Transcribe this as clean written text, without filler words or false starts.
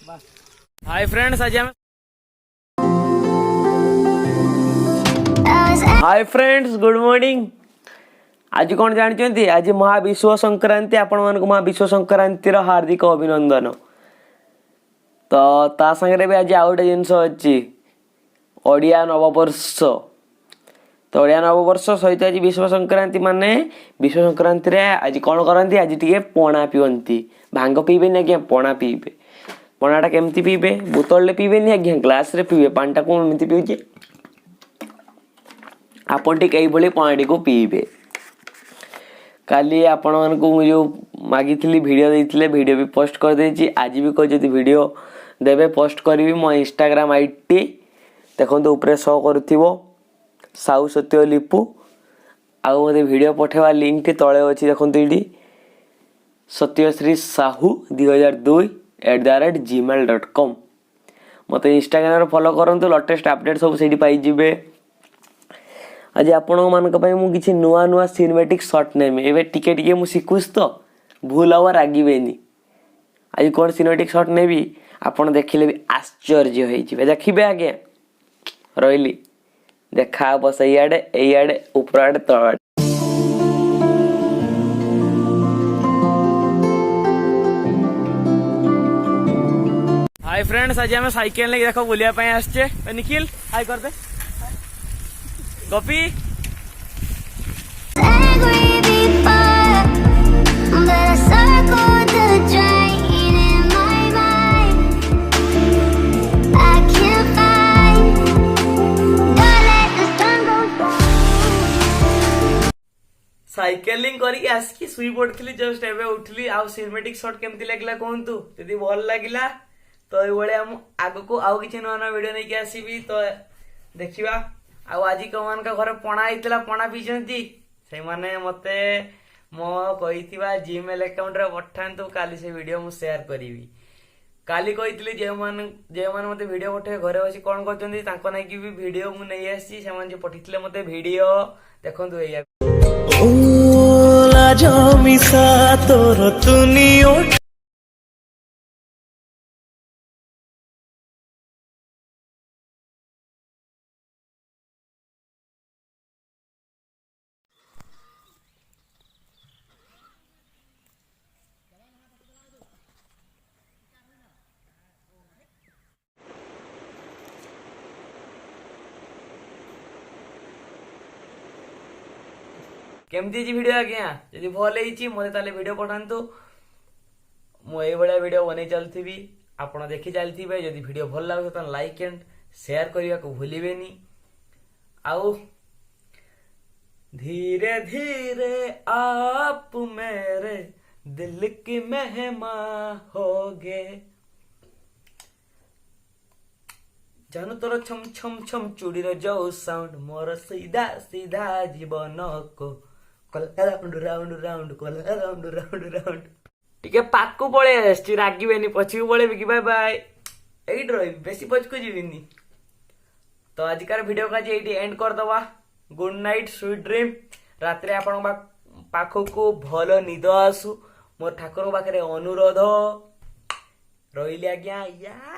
Hi friends आज हम hi friends good morning. आज कौन जानते आज महाविश्व संक्रांति। आपण मान महाविश्व संक्रांति हार्दिक अभिनंदन। तो ता संगे भी आज आउ गोटे जिनस अच्छी ओडिया नववर्ष। तो ओडिया नववर्ष सहित आज विश्व संक्रांति माने विश्व संक्रांति रे आज कौन करती आज टे पणा पियंती। भांग पीबे आज्ञा पणा पीबे। पणाटा केमती पीबे बोतल पीबे आज्ञा ग्लास रे पीबे। पानी को एमती पीऊे आपण टी कई भली पणाटी को पीबे। काली आपण मन को जो मागी वीडियो देइथिले वीडियो भी पोस्ट कर देछि। आज भी कोई जदी वीडियो देबे पोस्ट करबी मो इंस्टाग्राम आईडी देखंतु ऊपर शो करथिबो साउ सत्य लिपु। आउ मते वीडियो पठेवा लिंक टी तळे अछि देखंतु इडी सत्यश्री साहू 2002@gmail.com। मते इंस्टाग्राम रे फॉलो करंतु लेटेस्ट अपडेट सब सेठी पाई जिवे। आज आपण मानक पई मु किछि नुआ नुआ सिनेमैटिक शॉट नेमी एबे टिके टिके मु सिकुस तो भूल आवा रागिबेनी। आज कोन सिनेमैटिक शॉट नेबी आपण देखिले भी आश्चर्य होई जिवे। देखिबे आगे रोइली देखा बस एयाडे ऊपर आडे तळ। हाय फ्रेंड्स आज हम साइकिल लेके देखो बुलिया पई आछे। निखिल हाय कर दे कॉपी। साइकेलिंग करके आसिकी सुई पड़ती जस्ट एबे उठली। आ सिनेमैटिक शॉट केमती लागला कहंतु यदि भल लागिला तो ये आग को आउ किसी नुआ नुआ वीडियो नहीं आसबि। तो देखिबा आउ आज कौन का घर पणा होता पणा पीछे से माने मते मो कही जीमेल अकाउंट रे पठांतु काली से वीडियो मु शेयर करी। काली कही जे माने मते वीडियो पठे घरे बसी कौन करछंती तांको नै कि भी वीडियो मु नै आसी से माने जे पठितले मते वीडियो देखंतु एया ओ लाजो मिसा तोर तुनियो। केमती वीडियो आज्ञा जदि भल होती मत ताले वीडियो पठातु। मुझे वीडियो बन चलती आप देखी चलती। जदि वीडियो भल लगे तो लाइक एंड शेयर करने को भूलिबेनी। आउ धीरे धीरे आप मेरे दिल की मेहमान होगे। जानू तोर छम छम छम चूड़ीर जो साउंड मोर सीधा सीधा जीवन को round round round round round round. टिके पाकू पळे आछि रागिबेनी पछिकू पळेबी कि बाय बाय एइट रही बेसी पछकू जीविनी। तो आजिकार वीडियो का एइटी एंड कर दवा। Good night sweet dream. रात्रे आपण पाखकू भल निद आसु मोर ठाकुर पाखरे अनुरोध रहिली आज्ञा या।